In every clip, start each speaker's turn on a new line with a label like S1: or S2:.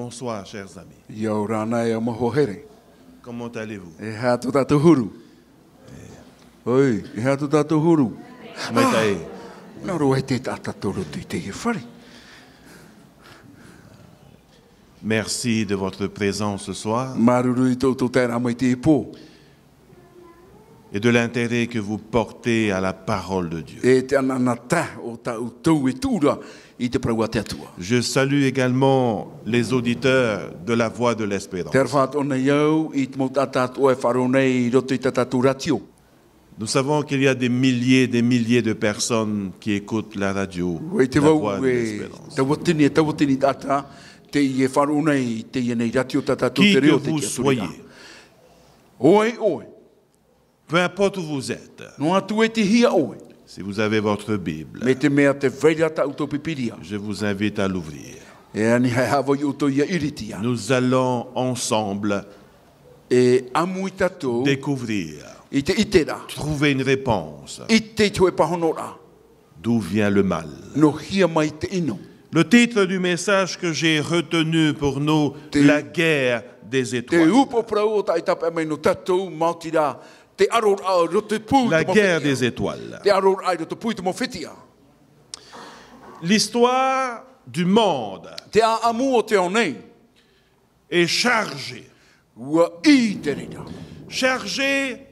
S1: Bonsoir, chers amis.
S2: Yo rana e mohohere.
S1: Comment allez-vous?
S2: E ha tu tatu huru. Oi, e ha tu tatu huru.
S1: Metae.
S2: No ro e te tatu ro te whare.
S1: Merci de votre présence ce soir
S2: Maruru I tō tēra mai te po.
S1: et de l'intérêt que vous portez à la parole de Dieu.
S2: E te ananata o tau tau e tūra I te praua te atua.
S1: Je salue également les auditeurs de la Voix de l'Espérance.
S2: Te rwhat ona iau I te mot atatu e wharonei roto I te tatu ratio.
S1: Nous savons qu'il y a des milliers de personnes qui écoutent la radio,
S2: Wei te
S1: la Voix
S2: wau
S1: de
S2: e
S1: l'Espérance.
S2: tawatini tata te I e wharonei te I nei ratio tatatu
S1: Qui
S2: te
S1: que
S2: reo te
S1: vous
S2: kia
S1: soyez,
S2: turina. Oi.
S1: peu importe où vous êtes,
S2: No atu e te hia oi.
S1: si vous avez votre Bible,
S2: Me te mea te veirata uto pipiria.
S1: je vous invite à l'ouvrir.
S2: E ani hai hawa I uto ia iritia.
S1: Nous allons ensemble
S2: E amu I tatou
S1: découvrir,
S2: I te itera.
S1: trouver une réponse.
S2: I te toe pahonora.
S1: D'où vient le mal?
S2: No hia mai te ino.
S1: Le titre du message que j'ai retenu pour nous, la guerre des
S2: Te
S1: étoiles.
S2: upo prau o ta itapa mai no tatou mautira. Te aror a rote pū
S1: La
S2: te mo
S1: guerre
S2: whitia.
S1: des étoiles.
S2: Te aror ai rote pū te mo whitia.
S1: L'histoire du monde
S2: Te a amu o te onei.
S1: est chargée,
S2: Ua I te reina.
S1: chargée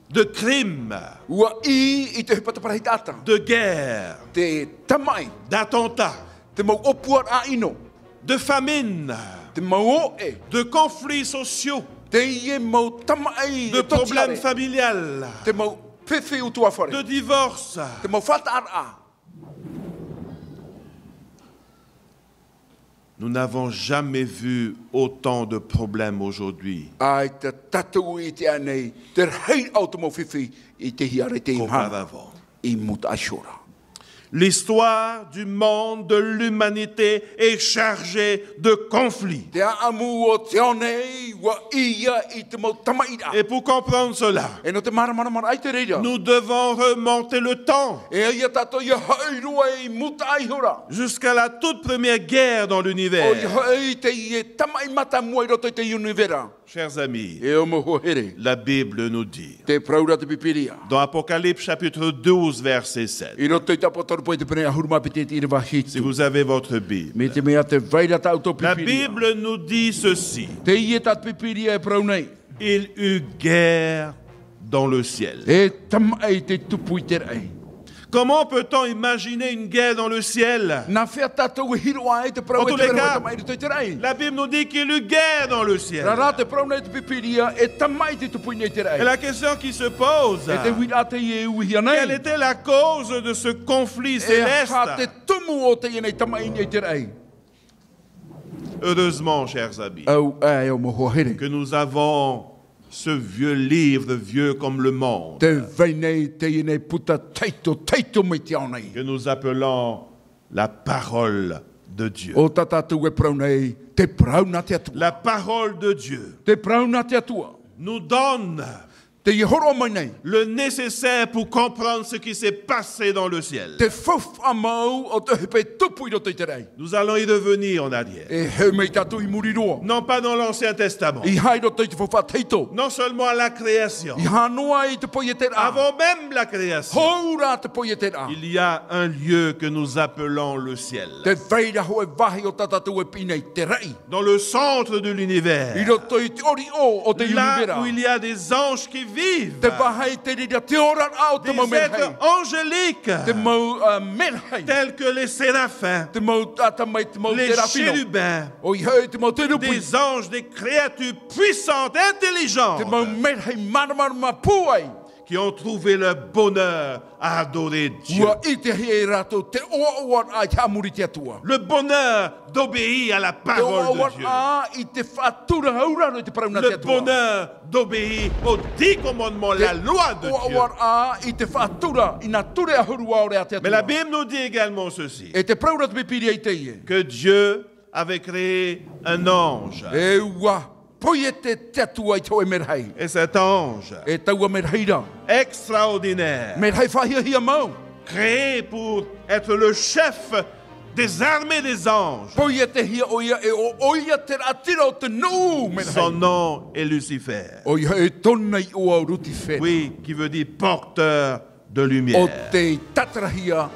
S1: de crimes,
S2: Ua I te hupata parahitata.
S1: de guerres,
S2: Te tamai.
S1: d'attentats,
S2: Te mau opuar a ino.
S1: de famine,
S2: Te mau o e.
S1: de conflits sociaux,
S2: Te ie mau tamai.
S1: de problèmes familiales,
S2: Te mau pefe utua whare.
S1: de divorce.
S2: Te mau whata ar a.
S1: Nous n'avons jamais vu autant de problèmes aujourd'hui
S2: Ai te tatou I te anei. Te rei au te mau whiwhi I te hiare te imhana.
S1: qu'auparavant.
S2: I muta ashora.
S1: L'histoire du monde, de l'humanité est chargée de conflits.
S2: Te amu o te onei. Ua ia I te mau tamaira.
S1: Et pour comprendre cela,
S2: E no te mara ai te reira.
S1: nous devons remonter le temps
S2: E ia tatou ia hairua I muta aihora.
S1: jusqu'à la toute première guerre dans
S2: O
S1: l'univers.
S2: ia hai te ie tamai mata mua I roto I te univera.
S1: Chers amis,
S2: E o moho here.
S1: la Bible nous dit,
S2: Te praura te pipiria.
S1: dans Apocalypse chapitre 12, verset 7,
S2: I roto I tapotor po I te pene ahuruma pite I rewa
S1: si
S2: hitu.
S1: vous avez votre Bible,
S2: Me te mea te vaira ta auto
S1: la
S2: pipiria.
S1: Bible nous dit ceci,
S2: Te ie tat pipiria e praunei.
S1: il eut guerre dans le ciel.
S2: E tamai te tupu I te rei.
S1: Comment peut-on imaginer une guerre dans le ciel?
S2: Na whea tatou hiro ai te prau
S1: En
S2: e
S1: tous
S2: te
S1: les
S2: rei
S1: cas,
S2: tamai te rei.
S1: La Bible nous dit qu'il eut guerre dans le ciel.
S2: Rara te praunei te pipiria e tamai te tupu I te
S1: Et
S2: rei.
S1: la question qui se pose,
S2: E te wira te ie uhi anei.
S1: quelle était la cause de ce conflit
S2: E ha te
S1: céleste?
S2: tumu o te ienei tamai I te rei.
S1: Heureusement, chers amis,
S2: Au e o moho here.
S1: que nous avons ce vieux livre, vieux comme le monde,
S2: Te veinei te ienei puta teito me te aonei.
S1: que nous appelons la parole de Dieu.
S2: O tatatu e praunei te prauna te atua.
S1: La parole de Dieu
S2: Te prauna te atua.
S1: nous donne
S2: Te i horo mai nei.
S1: le nécessaire pour comprendre ce qui s'est passé dans le ciel.
S2: Te fof amau o te hepe tupu I roto I te rei.
S1: Nous allons y revenir en arrière.
S2: E he mei tatu I muriroa.
S1: Non pas dans l'Ancien Testament,
S2: I hai roto I te fofa teito.
S1: non seulement à la création,
S2: I hanoa I te poi e te ra.
S1: avant même la création,
S2: Houra te poi e te ra.
S1: il y a un lieu que nous appelons le ciel.
S2: Te veira ho e vahi o tatatu e pina I te rei.
S1: Dans le centre de
S2: I
S1: l'univers,
S2: roto I te ori o te
S1: là
S2: univera.
S1: où il y a des anges qui vivent,
S2: Te vahai te rira te ora au te
S1: des
S2: mau merhei.
S1: êtres angéliques,
S2: Te mau merhei.
S1: tels que les séraphins,
S2: Te mau tata mai te mau
S1: les
S2: te rafino.
S1: chérubins,
S2: O I hei te mau te rupu.
S1: des anges, des créatures puissantes,
S2: Te
S1: intelligentes,
S2: mau merhei marama puai.
S1: qui ont trouvé le bonheur à adorer Dieu.
S2: Ua I te hei rato te oa ai te amuri te atua.
S1: Le bonheur d'obéir à la
S2: Te
S1: parole
S2: oa
S1: de Dieu.
S2: a I te whatura haura no te parauna te
S1: Le
S2: atua.
S1: bonheur d'obéir aux 10 commandements, la loi de Dieu.
S2: Oa a I te whatura I na ture ahurua ore a te atua.
S1: Mais la Bible nous dit également ceci,
S2: E te praura te pipiri ai te ie.
S1: que Dieu avait créé un ange.
S2: E ua poi e te atua I tau e merhei.
S1: Et cet ange
S2: E taua merheira.
S1: extraordinaire,
S2: Merhei whahia hia mau.
S1: créé pour être le chef des armées des anges.
S2: Po ia te hia o ia e o ia te atira o te nuu.
S1: Son nom est Lucifer.
S2: O ia e tona I o au Lucifer.
S1: Oui, qui veut dire porteur de
S2: O
S1: lumière.
S2: te tatrahia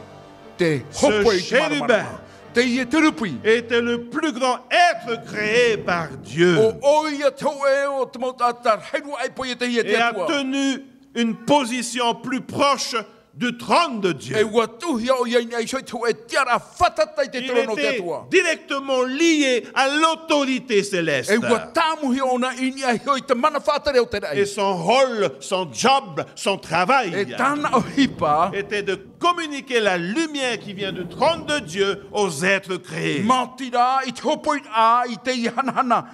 S2: te
S1: Ce
S2: hopo I te
S1: chérubin
S2: maramara. Te ia te rupi.
S1: était le plus grand être créé par Dieu
S2: O ia te hoe o te mautatar. Heirua ai po ia te hia te
S1: et a
S2: atua.
S1: tenu une position plus proche du trône de
S2: E
S1: Dieu.
S2: ua tuhia o ia ai soi tu e tiara whatatai te
S1: Il
S2: trono te
S1: était
S2: atua.
S1: directement lié à l'autorité céleste.
S2: E ua tamuhi ona ini ai hoi te mana whatare o te rai.
S1: Et son rôle, son job, son travail
S2: E tāna o hipa,
S1: était de communiquer la lumière qui vient du trône de Dieu aux êtres créés.
S2: mātira I te hopoi a I te I hanahana.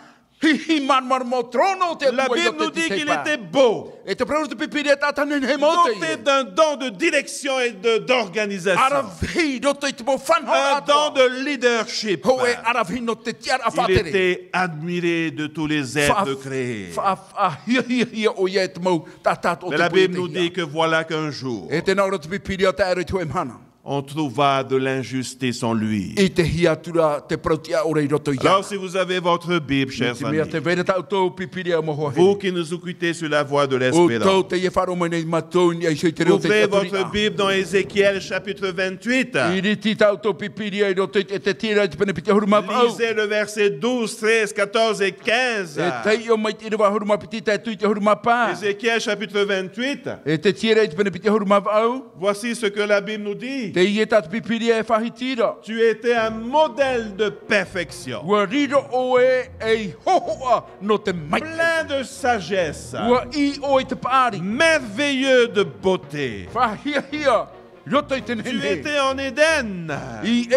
S2: Hihi manmar mo trono te
S1: La
S2: atua I
S1: Bible
S2: o
S1: nous
S2: te
S1: dit qu'il
S2: titeipa.
S1: était beau,
S2: E te prau te pipiri e tātane he mo te
S1: doté
S2: I.
S1: d'un don de direction et d'organisation,
S2: Aravhi roto I te mo
S1: un
S2: whanhora
S1: don
S2: atua.
S1: de leadership.
S2: Ho e aravhi no te tiara
S1: Il
S2: whatere.
S1: était admiré de tous les êtres créés.
S2: Hia o ia e te mau tātat o
S1: Mais
S2: te
S1: la
S2: pui
S1: Bible nous
S2: te
S1: dit
S2: hia.
S1: que voilà qu'un jour,
S2: E te naura te pipiri o te aere tu e mhana.
S1: on trouva de l'injustice en lui.
S2: I te hiatura te prautia o rei roto ia.
S1: Alors, si vous avez votre Bible, chers
S2: Te mea
S1: amis,
S2: te vere tau tau pipiri a moho
S1: vous
S2: he.
S1: qui nous écoutez sur la voie de
S2: O
S1: l'espérance,
S2: tau te ie wharo mai nei matou ni ai sei te reo te
S1: ouvrez
S2: taturi
S1: votre
S2: a.
S1: Bible dans Ézéchiel chapitre 28.
S2: I riti tau tau pipiri ai roto I te tira I te pene piti huru mapau.
S1: Lisez le verset 12, 13, 14 et 15.
S2: E tei o mai tira wa huru mapiti tai tui te huru mapa.
S1: Ézéchiel chapitre 28.
S2: E te tira I te pene piti huru mapau.
S1: Voici ce que la Bible nous dit.
S2: Te ie tatu pipiri e whahitira.
S1: Tu étais un modèle de perfection,
S2: Ua riro o e hohoa no te mai.
S1: plein de sagesse,
S2: Ua I o I te paari.
S1: merveilleux de beauté.
S2: Whahia hia. Roto I te
S1: Tu
S2: nene.
S1: étais en Éden,
S2: I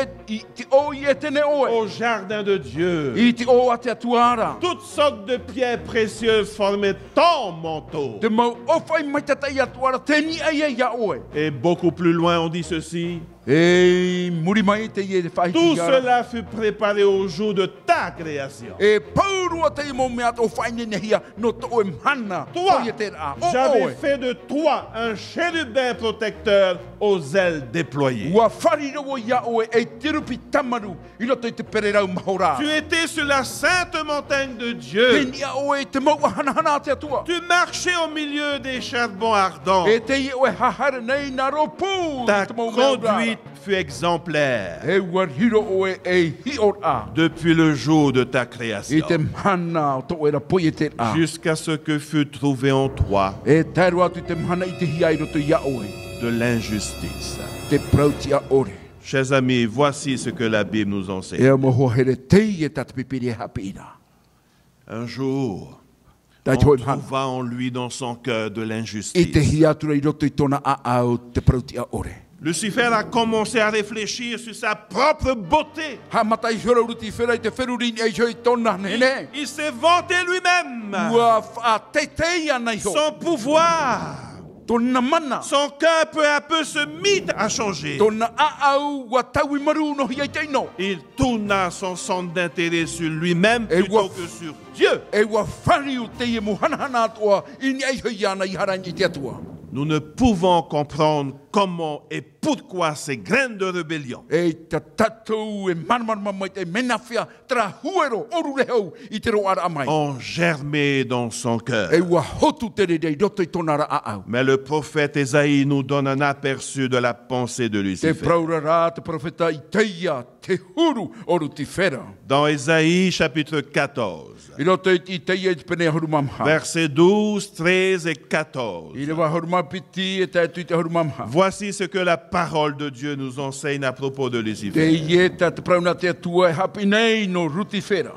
S2: te o I e tene oe.
S1: au jardin de Dieu.
S2: I te o a te atuara.
S1: Toutes sortes de pierres précieuses formaient ton manteau.
S2: Te mau o whai mai tatai atuara te ni ai e ia oe.
S1: Et beaucoup plus loin, on dit ceci.
S2: E muri mai te ie te whahiti
S1: Tout
S2: ara.
S1: cela fut préparé au jour de ta création.
S2: E paurua te mo mea o whai nenehia no to o mhana.
S1: Toi,
S2: O ia te ra. O
S1: j'avais
S2: oe.
S1: fait de toi un chérubin protecteur aux ailes déployées.
S2: Ua whariro o ia oe e tirupi tamaru. I roto I te pererau mahora.
S1: Tu étais sur la sainte montagne de
S2: Te
S1: Dieu.
S2: nia oe te mau hanahana te atua.
S1: Tu marchais au milieu des charbons ardents.
S2: E te ie oe hahara nei na ropu.
S1: Ta
S2: Te mau mea ora.
S1: conduite fut exemplaire
S2: E ua hiro oe e hi o a.
S1: depuis le jour de ta
S2: I te
S1: création,
S2: mhana o to era poi e te a.
S1: jusqu'à ce que fut trouvé en toi
S2: E taru atu te mhana I te hia I roto ia oe.
S1: de l'injustice.
S2: Te prautia ore.
S1: Chers amis, voici ce que la Bible nous enseigne.
S2: E moho here te ie tatu pipiri e hapina.
S1: Un jour,
S2: Tai
S1: on
S2: toi mhana.
S1: trouva en lui dans son cœur de
S2: I te
S1: l'injustice.
S2: hia atu I roto I tona a au te prautia ore.
S1: Lucifer a commencé à réfléchir sur sa propre beauté.
S2: Ha matai hora uruti whera I te wherurini e joi tona nene.
S1: Il s'est vanté lui-même
S2: Ua wha te te ana iho.
S1: son pouvoir.
S2: Tona mana.
S1: Son cœur peu à peu se mit à changer.
S2: Tona a au wa taui maru no hi ai teino.
S1: Il tourna son centre d'intérêt sur lui-même
S2: Et
S1: plutôt
S2: waf-
S1: que sur Dieu.
S2: E ua whari o te ie muhanahana atua. Ini ai hoi ana I harani I te atua.
S1: Nous ne pouvons comprendre comment et pourquoi ces graines de rébellion
S2: E ta tatou e marmarma mai te menawhia tra huero oru rehau I te roara amai.
S1: ont germé dans son cœur.
S2: E ua hotu te rei roto I tona ra a au.
S1: Mais le prophète Ésaïe nous donne un aperçu de la pensée de
S2: Te
S1: Lucifer.
S2: praura rā te profeta I teia te huru oru ti whera.
S1: Dans Ésaïe chapitre 14,
S2: I roto I teia I te pene huru mamha.
S1: versets 12, 13 et 14.
S2: I rewa huru mapiti e te te huru mamha.
S1: Voici ce que la parole de Dieu nous enseigne à propos de
S2: Te
S1: Lucifer.
S2: ieta te prauna te atua e hapi nei no ruti whera.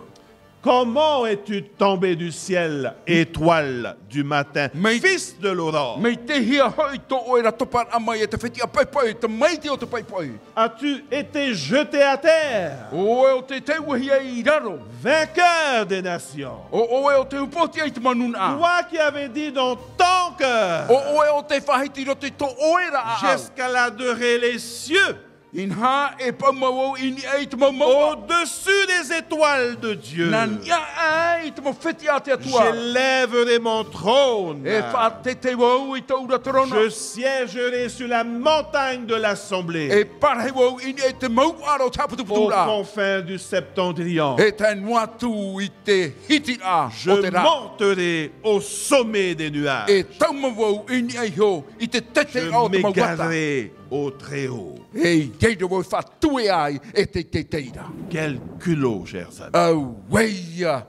S1: Comment es-tu tombé du ciel, étoile du matin,
S2: Mais-
S1: fils de l'aurore?
S2: Mei te hia hoi to o era topar amai e te whetia paipai, te maiti o te paipai.
S1: As-tu été jeté à terre,
S2: O e o te te wahi e I raro.
S1: vainqueur des nations?
S2: O e o te upoti ai te manuna.
S1: Toi qui avais dit dans ton cœur,
S2: O e o te whahiti roto I to o era a au.
S1: j'escaladerai les cieux
S2: Inha e pamau ini e te mau.
S1: Au-dessus des étoiles de Dieu,
S2: Nan ia ai te mo feti a te atua.
S1: j'élèverai mon trône.
S2: E fa te wau I te ura torona.
S1: Je siégerai sur la montagne de l'assemblée,
S2: E parhe wau ini e te mau aro taputu
S1: aux
S2: putura.
S1: confins du septentrion.
S2: E te nuatu I te hiti a
S1: Je
S2: o te ra.
S1: monterai au sommet des nuages.
S2: E tauma wau ini e ho I te tete
S1: Je
S2: o te mau wata.
S1: m'égarerai au très haut.
S2: E teira wau fa tue ai e te teira.
S1: Quel culot, chers amis.
S2: Au weia.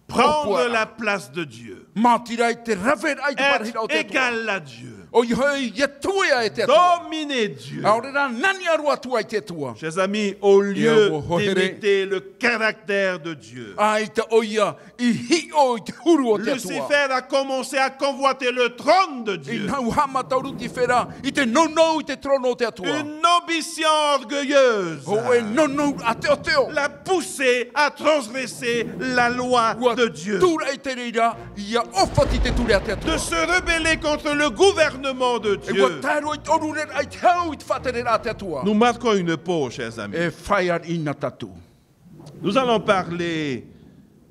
S1: Prendre la place de Dieu.
S2: Matira I te raver ai te parhira o
S1: Être
S2: te atua.
S1: égal à Dieu.
S2: O I hoi ia tue ai te atua.
S1: Dominer Dieu.
S2: Aore rā nani arua tua I te atua.
S1: Chers amis, au lieu
S2: wo hohere.
S1: d'imiter le caractère de Dieu,
S2: Ai te oia I hi o I te huru o te atua.
S1: Lucifer a commencé à convoiter le trône de
S2: I
S1: Dieu.
S2: nau hama tauru ti whera I te nono I te trono o te atua.
S1: Une ambition orgueilleuse
S2: O e nono a te o teo.
S1: l'a poussé à transgresser la loi de Dieu,
S2: Tura I te reira ia ofati te ture a te atua.
S1: de se rebeller contre le gouvernement de
S2: E ua
S1: Dieu.
S2: taro I te orure ai te hau I te whatere a te atua.
S1: Nous marquons une pause, chers amis.
S2: E whaiar I na tatu.
S1: Nous allons parler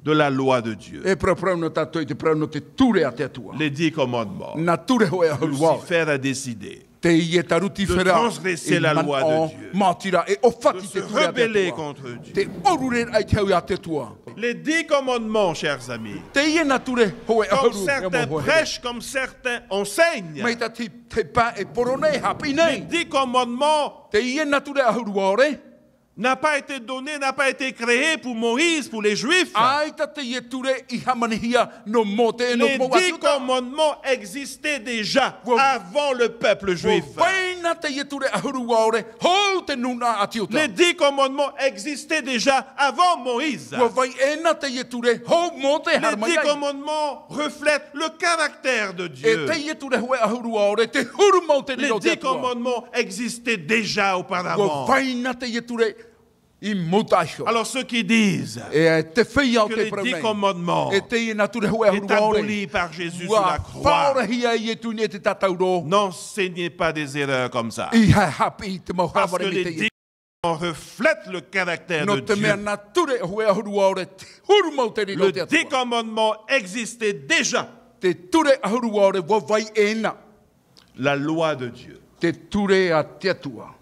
S1: de la loi de Dieu,
S2: E prau no tatu I te prau no te ture a te atua.
S1: les 10 commandements.
S2: Na ture hoe a huru wau.
S1: Lucifer a décidé
S2: Te ie taruti
S1: de
S2: whera.
S1: transgresser la loi de Dieu,
S2: Matira e ofati
S1: de
S2: te
S1: se
S2: ture a te
S1: rebeller
S2: atua.
S1: contre Dieu.
S2: Te orure ai te hau a te atua.
S1: Les 10 commandements, chers amis,
S2: Te ie na ture hoe a
S1: comme
S2: huru.
S1: certains prêchent, comme certains enseignent,
S2: Mai ta te pa e porone hapi
S1: les
S2: nei.
S1: 10 commandements
S2: Te ie na ture a huru ore.
S1: n'a pas été donné, n'a pas été créé pour Moïse, pour les Juifs.
S2: Ai ta te ie ture I hamanihia no mote e no
S1: Les
S2: mo
S1: 10
S2: watuta.
S1: commandements existaient déjà
S2: Wow.
S1: avant le peuple juif.
S2: Waina te ie ture a huru ore. Ho te nuna a tiuta.
S1: Les 10 commandements existaient déjà avant Moïse.
S2: Wa vai e na te ie ture. Ho mo te
S1: Les 10
S2: harmaiai.
S1: commandements reflètent le caractère de
S2: E
S1: Dieu.
S2: te ie ture hoe a huru ore. Te huru mo te
S1: Les
S2: riro te
S1: 10
S2: atua.
S1: commandements existaient déjà
S2: Wa
S1: auparavant.
S2: vaina te ie ture I mutaisho.
S1: Alors ceux qui disent
S2: E te whia o
S1: que
S2: te
S1: les 10
S2: praunei.
S1: commandements
S2: E te ie na ture hoe a
S1: est
S2: huru ore.
S1: aboli par Jésus sur
S2: Wa
S1: la croix,
S2: whaorahia I e tuni e te tatauro.
S1: n'enseignez pas des erreurs comme ça.
S2: I ha hapi te mau
S1: Parce que
S2: haware me
S1: les
S2: te
S1: 10
S2: ie.
S1: commandements reflètent le caractère
S2: No
S1: de
S2: te mea
S1: Dieu.
S2: na ture hoe a huru ore. Te huru mo te riro
S1: Les
S2: te
S1: 10
S2: atua.
S1: commandements existaient déjà.
S2: Te ture a huru ore. Wa vai e na.
S1: La loi de Dieu
S2: Te ture a te atua.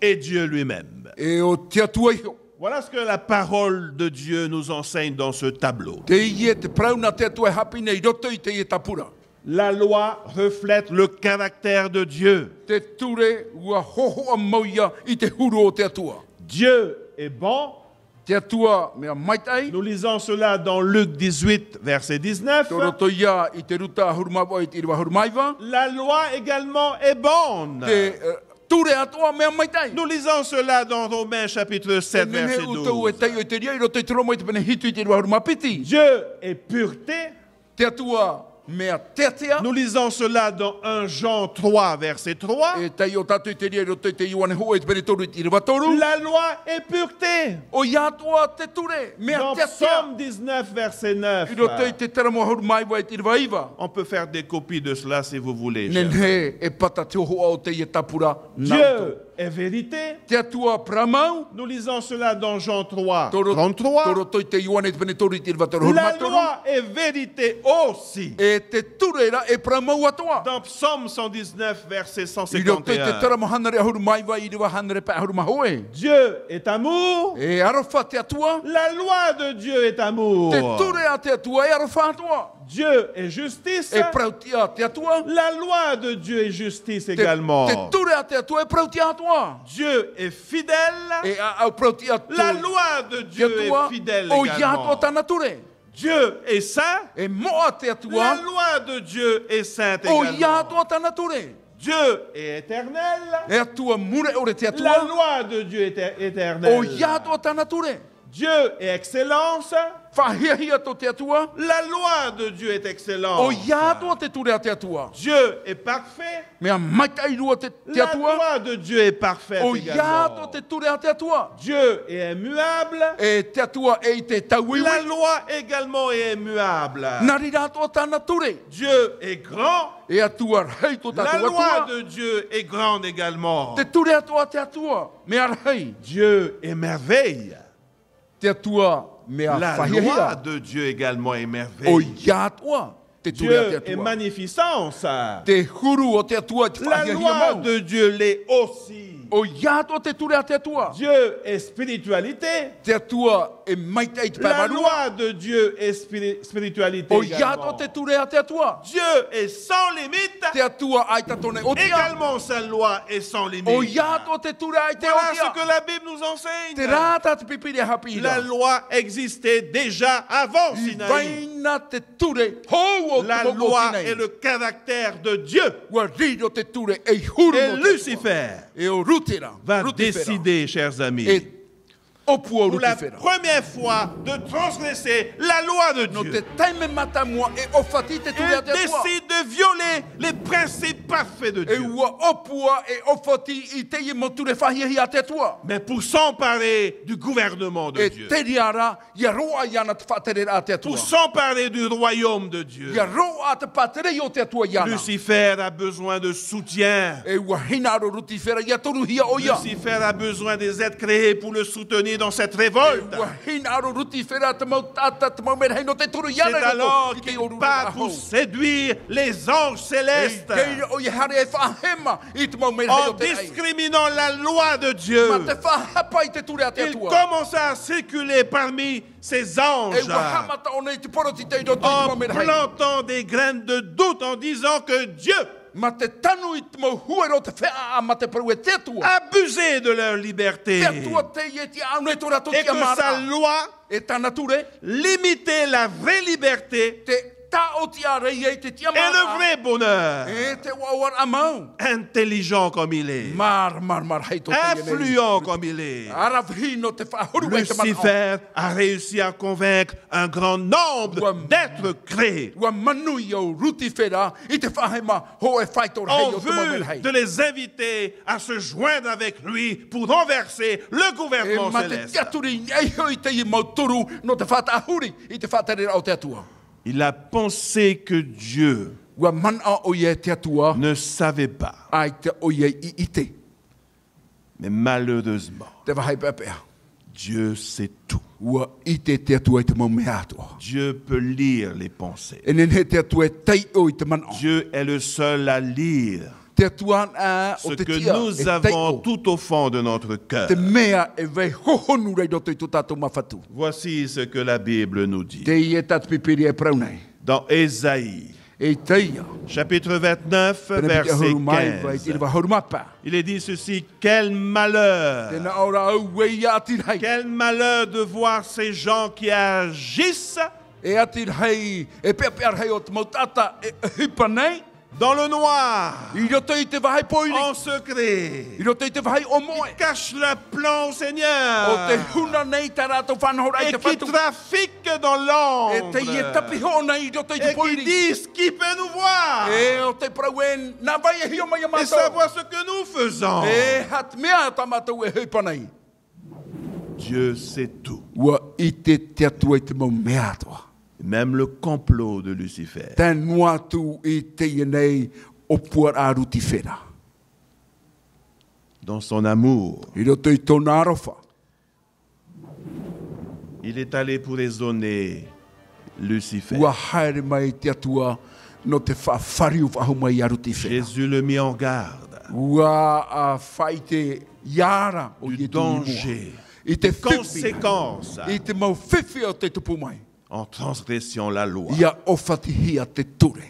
S1: et Dieu lui-même.
S2: E o te atua iho.
S1: Voilà ce que la parole de Dieu nous enseigne dans ce tableau.
S2: Te ie te prauna te atua e hapi nei roto I te ie tapura.
S1: La loi reflète le caractère de Dieu.
S2: Te ture ua hoho a mauia I te huru o te atua.
S1: Dieu est bon.
S2: Te atua mea maitai.
S1: Nous lisons cela dans Luc 18, verset 19.
S2: Te roto ia I te ruta hurumawa I te iriwa hurumaiva.
S1: La loi également est bonne.
S2: Te ture atua mea maitai.
S1: Nous lisons cela dans Romains chapitre 7,
S2: Nene
S1: verset
S2: utou e
S1: 12.
S2: tei o te ria I roto I te romo I te pene hitu I te iriwa hurumapiti.
S1: Dieu est pureté.
S2: Te atua mea tetea.
S1: Nous lisons cela dans 1 Jean 3, verset 3.
S2: E tei o tatu I te ria I roto I te iwane hoa I te pene toru I te iriwa toru.
S1: La loi est pureté.
S2: O ia atua te ture mea
S1: Dans
S2: tetea.
S1: Psaume 19, verset 9.
S2: I roto I te teramo hurumaiva I te iriwa iwa.
S1: On peut faire des copies de cela si vous voulez. chers.
S2: Nene e pata te hoa o te ie tapura.
S1: Dieu est vérité.
S2: Te atua pramau.
S1: Nous lisons cela dans Jean 3,
S2: Toro
S1: 33.
S2: Toro toi te iwane te pene toru I te iriwa toru
S1: La
S2: hurumatoru.
S1: loi est vérité aussi.
S2: E te tureira e pramau atua.
S1: Dans Psaume 119, verset
S2: I roto I te
S1: 151.
S2: teramo hanare hurumaiva I iriwa hanare pa hurumahoe.
S1: Dieu est amour.
S2: E arofa te atua.
S1: La loi de Dieu est amour.
S2: Te ture a te atua e arofa atua.
S1: Dieu est justice.
S2: E prautia te atua.
S1: La loi de Dieu est justice
S2: Te
S1: également.
S2: ture a te atua e prautia atua.
S1: Dieu est fidèle.
S2: E au prautia te
S1: La loi de Dieu
S2: atua.
S1: est fidèle
S2: O ia atua
S1: également.
S2: tana ture.
S1: Dieu est saint.
S2: E moa te
S1: La
S2: atua.
S1: loi de Dieu est sainte
S2: O ia
S1: également.
S2: atua tana ture.
S1: Dieu est éternel.
S2: E atua mure ore te
S1: La
S2: atua.
S1: loi de Dieu est
S2: O
S1: éternelle.
S2: ia atua tana ture.
S1: Dieu est excellence.
S2: Whahia to te atua.
S1: La loi de Dieu est excellente.
S2: O ia to te ture te atua.
S1: Dieu est parfait.
S2: Mea maitai rua te
S1: La
S2: atua.
S1: loi de Dieu est parfaite
S2: O ia
S1: également.
S2: to te ture te atua.
S1: Dieu est immuable.
S2: E te atua e te tauiwi.
S1: La loi également est immuable.
S2: Nari rato tana ture.
S1: Dieu est grand.
S2: E atua rei to
S1: La
S2: tatua
S1: loi
S2: atua.
S1: de Dieu est grande également.
S2: Te ture atua te atua. Mea rei.
S1: Dieu est merveille.
S2: Te atua mea
S1: La loi
S2: whahia.
S1: de Dieu également est
S2: O
S1: merveille.
S2: ia atua. Te ture
S1: Dieu
S2: te
S1: est
S2: atua.
S1: magnificence.
S2: Te huru o te atua te
S1: La
S2: whahia
S1: loi
S2: mau.
S1: de Dieu l'est aussi.
S2: O ia to te ture te atua.
S1: Dieu est spiritualité.
S2: Te atua e maitai te
S1: La
S2: pavarua.
S1: loi de Dieu est spiritualité
S2: O ia to
S1: également.
S2: te ture te atua.
S1: Dieu est sans limite.
S2: Te atua ai tatone o tia.
S1: Également sa loi est sans limite.
S2: O ia to te ture ai te
S1: Voilà
S2: o
S1: ce
S2: tia.
S1: que la Bible nous
S2: Te
S1: enseigne.
S2: rata te pipiri hapi.
S1: La loi existait déjà avant Sinaï.
S2: Vaina te ture. Ho o
S1: La
S2: te mo
S1: loi
S2: Sinaï.
S1: est le caractère de Dieu.
S2: Wa rido te ture e huru
S1: Et
S2: no te atua.
S1: Lucifer
S2: E o rutera.
S1: va
S2: Rutifera.
S1: décider, chers amis,
S2: E opu o
S1: pour la
S2: rutifera.
S1: première fois de transgresser la loi de
S2: No te
S1: Dieu.
S2: taime mata mua e o fati te ture
S1: Il
S2: te atua.
S1: décide de violer les principes parfaits de
S2: E
S1: Dieu.
S2: ua opua e o fati I te i mo ture whahia hi a te atua.
S1: Mais pour s'emparer du gouvernement de
S2: E
S1: Dieu,
S2: te riara, ia roa iana te whatere a te atua.
S1: pour s'emparer du royaume de Dieu,
S2: Ia roa te patere o te atua iana.
S1: Lucifer a besoin de soutien.
S2: E ua hina ro rutifera, ia toru hia o ia.
S1: Lucifer a besoin des êtres créés pour le soutenir dans cette révolte.
S2: Ua hina ro rutifera, te mau tata, te mau mera hino te toru
S1: C'est
S2: iana.
S1: alors qu'il part pour séduire les anges célestes
S2: O ia hare e whahema, I te mau mera hino
S1: en
S2: te ai.
S1: discriminant la loi de Dieu.
S2: Ma te whahapa I te ture a te
S1: Il
S2: atua.
S1: commença à circuler parmi ces anges
S2: E ua hamata o nei te poroti te ino te
S1: en
S2: mau mera hei.
S1: plantant des graines de doute en disant que Dieu
S2: Ma te tanu I te mau huero te whea a ma te paru e te atua.
S1: abusait de leur liberté
S2: Te atua te I e te au nei tora
S1: et
S2: toki
S1: que sa
S2: amara.
S1: loi
S2: E tana ture,
S1: limitait la vraie liberté
S2: te ta o te are I e te tia
S1: et le
S2: mara.
S1: vrai bonheur.
S2: E te wawar amau.
S1: Intelligent comme il est,
S2: Mar hei to te ienei.
S1: influent comme il est,
S2: Aravhino te whahuru e te mana o.
S1: Lucifer a réussi à convaincre un grand nombre d'êtres créés
S2: Ua manu I au rutifera I te whahema ho e whaitor hei
S1: en
S2: o te mamel
S1: vue
S2: hei.
S1: de les inviter à se joindre avec lui pour renverser le
S2: E
S1: gouvernement
S2: ma te
S1: céleste.
S2: tiaturi ei hoi te I mauturu no te whatahuri I te whatarera o te atua.
S1: Il a pensé que Dieu
S2: Ua mana o ie te atua
S1: ne savait pas,
S2: ai te o ie I ite.
S1: mais malheureusement,
S2: Te wahai pepea.
S1: Dieu sait tout.
S2: Ua ite te atua I te mau mea atua.
S1: Dieu peut lire les pensées.
S2: E nen he te atua e tei o I te mana o.
S1: Dieu est le seul à lire
S2: Te atua a
S1: ce
S2: o te
S1: que
S2: tia
S1: nous
S2: e tei
S1: avons
S2: o.
S1: tout au fond de notre cœur.
S2: Te mea e vei hohonu rei roto I tu tātou mawhatu.
S1: Voici ce que la Bible nous dit.
S2: Te I e tatu pipiri e praunei.
S1: Dans Ésaïe,
S2: E teia.
S1: chapitre 29,
S2: Pena piki
S1: verset
S2: ahuru mai vai
S1: 15.
S2: tira wahuru mapa.
S1: Il est dit ceci, quel malheur,
S2: Tēnā ora au wei atirhei.
S1: quel malheur de voir ces gens qui agissent
S2: E atirhei, e pepear hei o te mautata e hipa nei.
S1: dans le noir,
S2: I roto I te wahai poiri.
S1: en secret.
S2: I roto I te wahai o moe.
S1: Cache le plan au
S2: O te
S1: Seigneur
S2: huna nei tā rātou whanahora I
S1: et
S2: te
S1: qui
S2: whatu.
S1: trafique dans
S2: E te i e tapi
S1: l'ombre
S2: ho nei I roto I te
S1: et qui
S2: poiri.
S1: disent qui peut nous voir
S2: E o te prauen, nā vai e hio mai a
S1: et
S2: mātou.
S1: savoir ce que nous faisons.
S2: E hat mea ta mātou e hipa nei.
S1: Dieu sait tout,
S2: Ua I te atua I te mau mea atua.
S1: même le complot de Lucifer.
S2: Tā noa tu I te i nei o puar a ruti whera.
S1: Dans son amour,
S2: I roto I tōna arofa.
S1: il est allé pour raisonner Lucifer.
S2: Ua haere mai te atua no te whawhariu whahu mai a ruti whera.
S1: Jésus le mit en garde
S2: Ua a whai te iara o
S1: du
S2: i te mua.
S1: danger,
S2: I te
S1: des
S2: whiwhi.
S1: conséquences
S2: I te mau whiwhi o te tupu mai.
S1: en transgression la loi.
S2: Ia ofati hia te ture.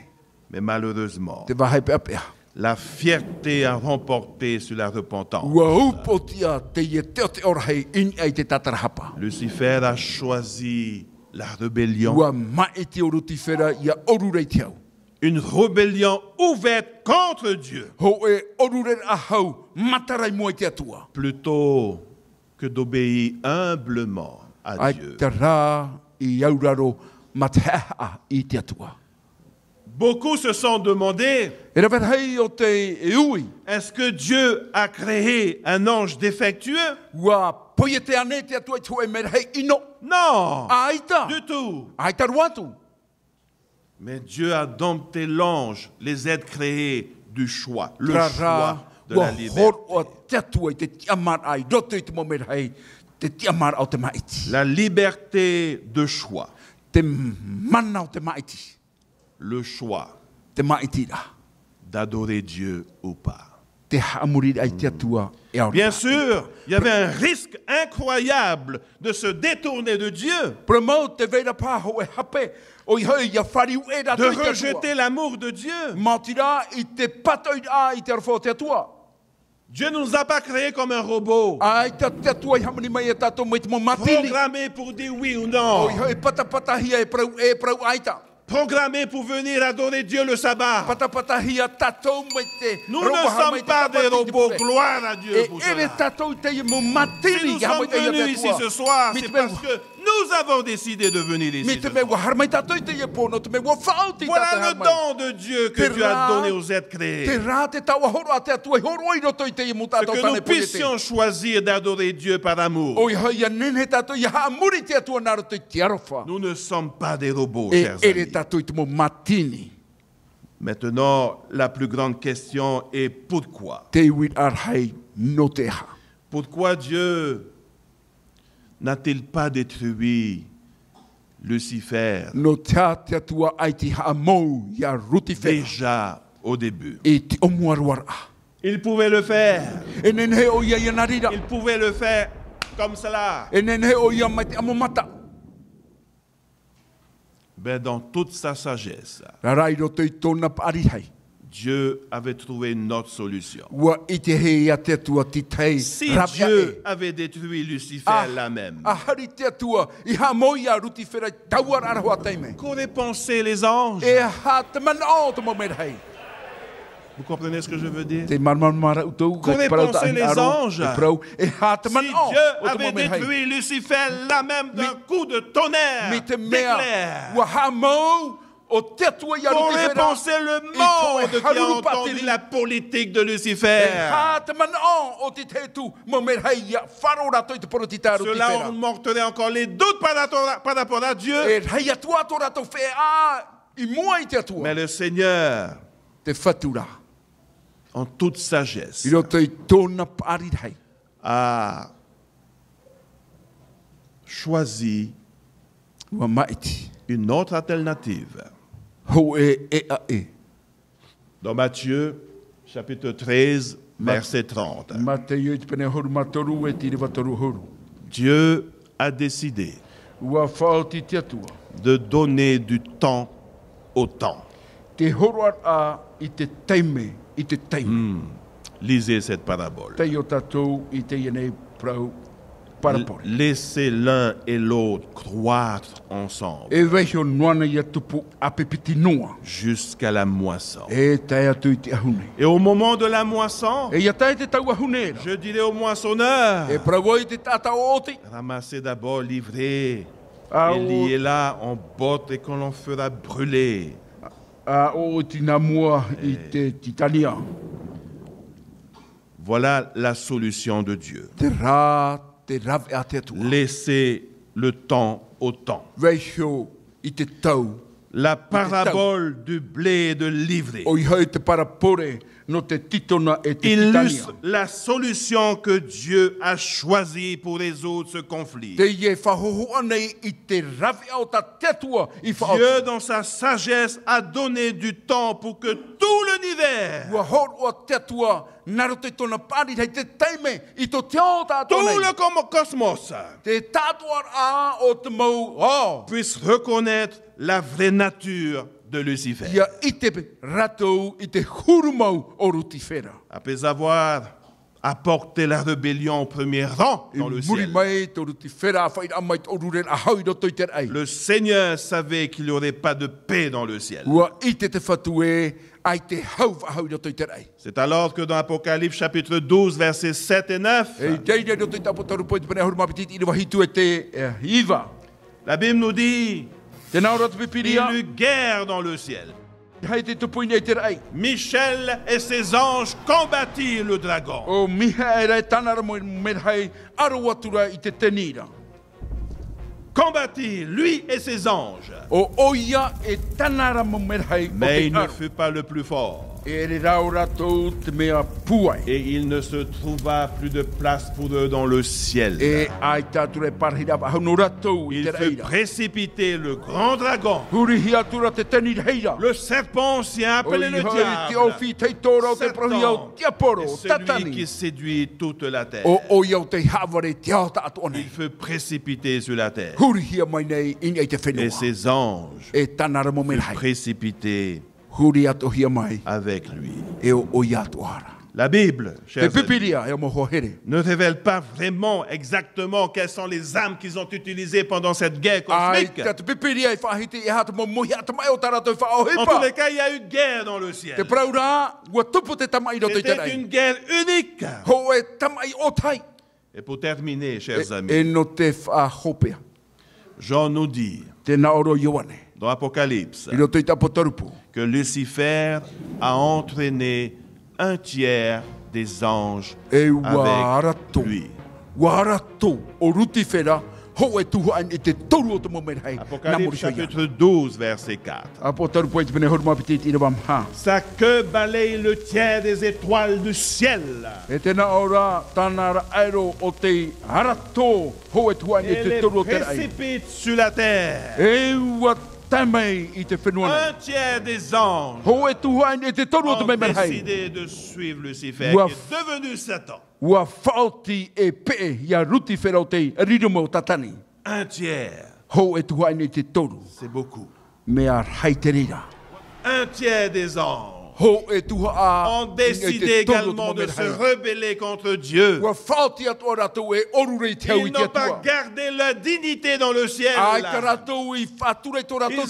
S1: Mais malheureusement,
S2: Te wahai pea pea.
S1: la fierté a remporté sur la repentance.
S2: Ua upotia te ie teo te orahei in ai te tatarahapa.
S1: Lucifer a choisi la rébellion,
S2: Ua mai te o ruti whera ia orurei te au.
S1: une rébellion ouverte contre Dieu,
S2: Ho e orure ahau matarai mua i te atua.
S1: plutôt que d'obéir humblement à
S2: Ai
S1: Dieu.
S2: te rā I auraro matea I te atua.
S1: Beaucoup se sont demandé,
S2: E rawe hei o te e ui.
S1: est-ce que Dieu a créé un ange défectueux?
S2: Ua poia te ane te atua I tue me hei ino.
S1: Non,
S2: Aita.
S1: du tout.
S2: Aita ruatu.
S1: Mais Dieu a dompté l'ange, les êtres créés du choix, le
S2: Tra
S1: choix
S2: rā
S1: de la
S2: ua
S1: liberté.
S2: hor o te atua I te tiamar ai. Roto I te mo me hei. Te tiamar au te maiti.
S1: La liberté de choix,
S2: Te mana o te maiti.
S1: le choix
S2: Te maiti ra.
S1: d'adorer Dieu ou pas.
S2: Te haamuri ai te atua. E aura.
S1: Bien sûr, il y avait un risque incroyable de se détourner de Dieu,
S2: Promo te veira paho e hape. O I hei ia whariu e rato
S1: de
S2: I te atua.
S1: rejeter l'amour de Dieu.
S2: Matira I te patoi a I te arfo te atua.
S1: Dieu ne nous a pas créés comme un robot,
S2: Ai te atua I hamani mai e tato mo I te mo matili.
S1: programmé pour dire oui ou
S2: O
S1: non,
S2: I hei pata hia e prau aita.
S1: programmé pour venir adorer Dieu le sabbat.
S2: Pata hia tato mai te.
S1: Nous ne sommes pas des robots, gloire à Dieu pour
S2: E
S1: cela.
S2: tato te mo
S1: Si
S2: matili
S1: nous
S2: ya mo
S1: sommes
S2: te ia
S1: venus ici ce soir, c'est parce que nous avons décidé de venir ici.
S2: Mi
S1: ce
S2: te me
S1: soir.
S2: wa harmai tato te ia pono te me wa fauti
S1: Voilà le don de Dieu que Dieu a donné aux êtres
S2: Te
S1: créés.
S2: rā te taua horo a te atua horo I roto I te ia mo
S1: C'est
S2: tato
S1: que
S2: tane
S1: nous
S2: poe te.
S1: puissions choisir d'adorer Dieu par amour.
S2: O I hei nene tato ia haamuri te atua naro te te arofa.
S1: Nous ne sommes pas des robots,
S2: E
S1: chers
S2: ere
S1: amis.
S2: tato I te mo matini.
S1: Maintenant, la plus grande question est pourquoi?
S2: Te iwi ar hei no te ha.
S1: Pourquoi Dieu n'a-t-il pas détruit Lucifer
S2: No te atua ai te haamou ia ruti whea.
S1: déjà au début?
S2: E te omuaruara.
S1: Il pouvait le faire.
S2: E nene he o ia ia narira.
S1: Il pouvait le faire comme cela.
S2: E nene he o ia mai te amomata.
S1: Mais dans toute sa sagesse,
S2: Rarai roto I tōna paari hei.
S1: Dieu avait trouvé une autre solution.
S2: Ua I te he ia te atua ti tei.
S1: Si
S2: rapia
S1: Dieu
S2: e.
S1: avait détruit Lucifer là même,
S2: A hari te atua I haamou ia ruti whera tauar arahoa teime.
S1: qu'auraient pensé les anges?
S2: E ha te mana o te mo mera hei.
S1: Vous comprenez ce que je veux dire?
S2: Te marmara utou.
S1: Qu'auraient pensé les anges?
S2: E prau. E ha te
S1: Si
S2: mana o.
S1: Dieu
S2: O te
S1: avait
S2: mo mera hei.
S1: détruit Lucifer là même d'un coup de tonnerre,
S2: Mi te mea.
S1: d'éclair,
S2: Ua haamou. O te atua ia ruti
S1: qu'aurait
S2: whera.
S1: pensé le monde qui a
S2: haru
S1: entendu
S2: patiri.
S1: la politique de
S2: E
S1: Lucifer?
S2: ha te mana o te te tu. Mo mera hei ia. Wharo rato I te porotita ruti
S1: Cela
S2: whera.
S1: augmenterait encore les doutes par rapport à Dieu.
S2: E hei atua to rato whea. I mua I te atua.
S1: Mais le Seigneur,
S2: Te whatura.
S1: en toute sagesse,
S2: I roto I tōna paari hei.
S1: a choisi
S2: Ua maiti.
S1: une autre alternative.
S2: Ho e a e.
S1: Dans Matthieu, chapitre 13, verset 30,
S2: Matei te pene horu matoru e tiri watoru horu.
S1: Dieu a décidé
S2: Ua whaoti te atua.
S1: de donner du temps au temps.
S2: Te horu a I te teime. I te teime.
S1: Lisez cette parabole.
S2: Tei o tatou I te ienei prau parapori.
S1: Laissez l'un et l'autre croître ensemble
S2: E weho noana ia tupu a pepiti noa.
S1: jusqu'à la moisson.
S2: E tai atu I te ahune.
S1: Et au moment de la moisson,
S2: E ia tai te tau ahune.
S1: je dirais au moissonneur,
S2: E prau I te tata o oti.
S1: ramassez d'abord l'ivraie
S2: Ah,
S1: et liez-la en botte et qu'on l'en fera brûler.
S2: A o tina mua I te titania.
S1: Voilà la solution de Dieu.
S2: Te rā, te rave a te atua.
S1: Laissez le temps au temps.
S2: Weho I te tau.
S1: La parabole du blé et de l'ivraie
S2: O I hei te parapore no te titona e te titania.
S1: illustre la solution que Dieu a choisie pour résoudre ce conflit.
S2: Te ie whahohoa nei I te rawe au ta tetua I whaotu.
S1: Dieu, dans sa sagesse, a donné du temps pour que tout l'univers,
S2: Ua hor o tetua naro te tona pari hei te teime I to te o tātou
S1: tout
S2: nei.
S1: le cosmos
S2: Te tātua a o te mau o.
S1: puisse reconnaître la vraie nature de Lucifer.
S2: Ia I te ratou I te hurumau o ruti whera.
S1: Après avoir a porté la rébellion au premier rang dans le ciel. Le Seigneur savait qu'il n'y aurait pas de paix dans le ciel. C'est alors que dans Apocalypse chapitre 12, versets 7 et 9, la Bible nous dit qu'il y eut guerre dans le ciel. Michel et ses anges combattirent le dragon. Combattirent, lui et ses anges. Mais il ne fut pas le plus fort. Et il ne se trouva plus de place pour eux dans le ciel. Il fut précipité le grand dragon. Le serpent ancien appelé le diable. Satan, celui qui séduit toute la terre. Il fut précipité sur la terre. Et ses anges furent précipités avec lui. La Bible, chers amis, ne révèle pas vraiment exactement quelles sont les armes qu'ils ont utilisées pendant cette guerre cosmique. En tous les cas, il y a eu guerre dans le ciel. C'était une guerre unique. Et pour terminer, chers amis, Jean nous dit dans Apocalypse que Lucifer a entraîné un tiers des anges avec lui. Apocalypse chapitre 12, verset 4. Sa queue balaye le tiers des étoiles du ciel. Et les précipite sur la terre. Un tiers des anges ont décidé de suivre Lucifer, qui est devenu Satan. Un tiers, c'est beaucoup. Un tiers des anges ont décidé également de se rebeller contre Dieu. Ils n'ont pas gardé leur dignité dans le ciel. Ils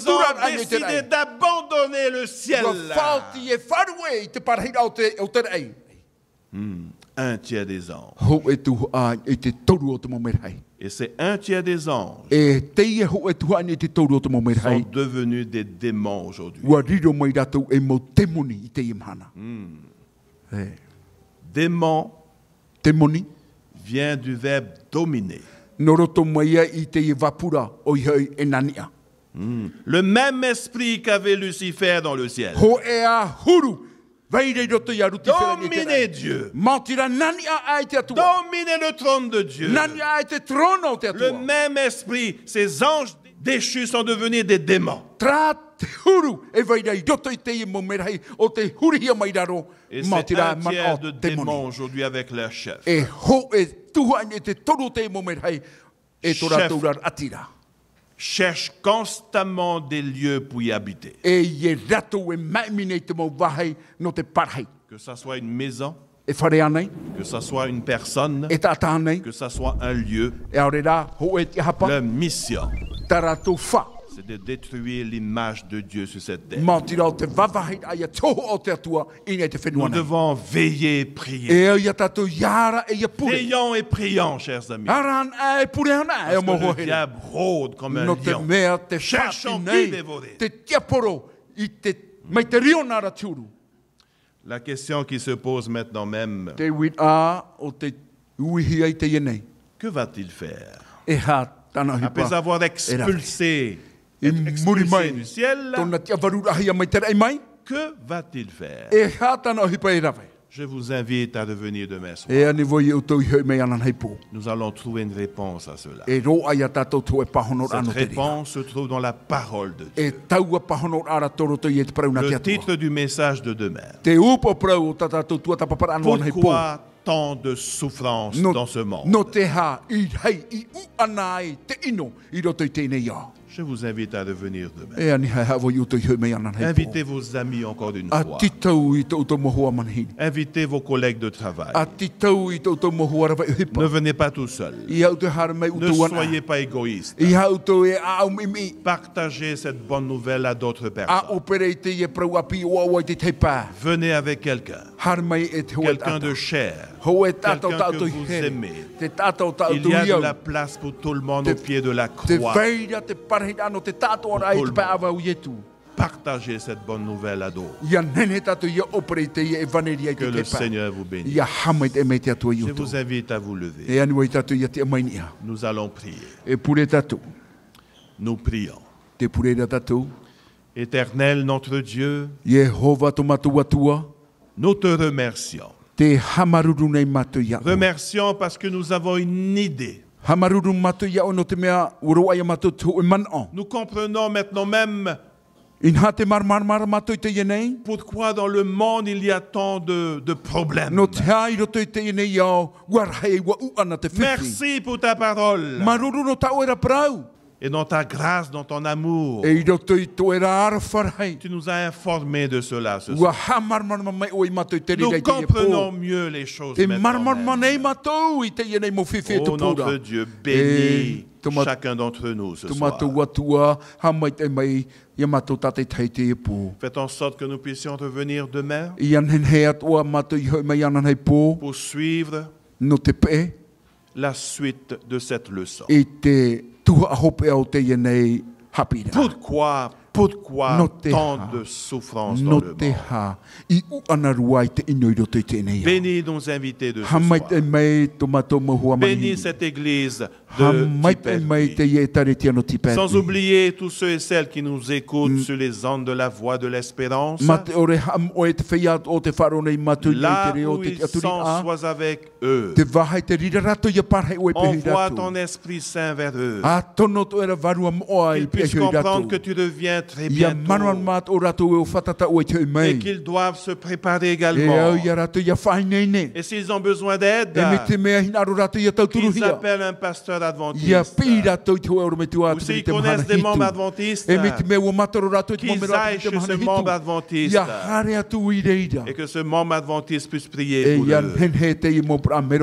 S1: ont décidé d'abandonner le ciel. Un tiers des anges. Et c'est un tiers des anges sont devenus des démons aujourd'hui. Démon vient du verbe dominer. Le même esprit qu'avait Lucifer dans le ciel. Dominer Dieu. Dominer le trône de Dieu. Le même esprit, ces anges déchus sont devenus des démons. Et c'est un tiers de démons aujourd'hui avec leur chef. Cherche constamment des lieux pour y habiter. Que ce soit une maison, que ce soit une personne, que ce soit un lieu, leur mission, c'est de détruire l'image de Dieu sur cette terre. Nous devons veiller et prier. Veillons et prions, chers amis. Parce que le diable rôde comme un lion, cherchant qui dévorer. La question qui se pose maintenant même, que va-t-il faire? Après avoir expulsé du ciel, que va-t-il faire? Je vous invite à revenir demain soir. Nous allons trouver une réponse à cela. Cette réponse se trouve dans la parole de Dieu. Le titre du message de demain. Pourquoi tant de souffrance dans ce monde? Je vous invite à revenir demain. Invitez vos amis encore une fois. Invitez vos collègues de travail. Ne venez pas tout seul. Ne soyez pas égoïste. Partagez cette bonne nouvelle à d'autres personnes. Venez avec quelqu'un. Quelqu'un de cher. Quelqu'un que vous aimez. Il y a de la place pour tout le monde au pied de la croix. Partagez cette bonne nouvelle à d'autres. Que le Seigneur vous bénisse. Je vous invite à vous lever. Nous allons prier. Nous prions. Éternel notre Dieu, nous te remercions. Remercions parce que nous avons une idée. Nous comprenons maintenant même pourquoi dans le monde il y a tant de problèmes. Merci pour ta parole. Et dans ta grâce, dans ton amour, tu nous as informés de cela ce soir. Nous comprenons mieux les choses maintenant. Oh notre Dieu, bénis chacun d'entre nous ce soir. Faites en sorte que nous puissions revenir demain pour suivre la suite de cette leçon. Pourquoi tant de souffrance dans le monde? Bénis nos invités de ce soir. Bénis cette église de Tipperville. Sans oublier tous ceux et celles qui nous écoutent sur les ondes de la voix de l'espérance. Là où ils sont, sois avec eux. Envoie ton Esprit Saint vers eux. Qu'ils puissent comprendre que tu reviens très bientôt. Et qu'ils doivent se préparer également. Et s'ils ont besoin d'aide, qu'ils appellent un pasteur adventiste. Ou s'ils connaissent des membres adventistes, qu'ils aillent chez ce membre adventiste. Et que ce membre adventiste puisse prier pour eux.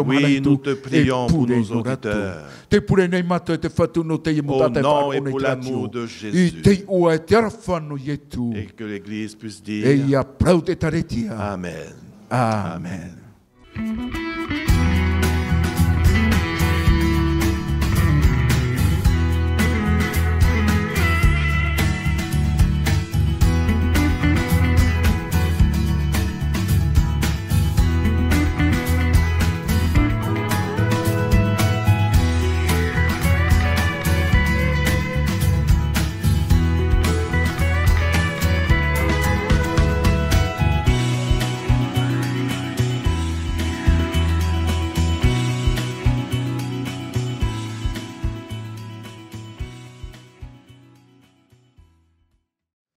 S1: Oui, nous te prions pour nos auditeurs. Au nom et pour l'amour de Jésus. Et que l'Église puisse dire Amen.
S2: Amen.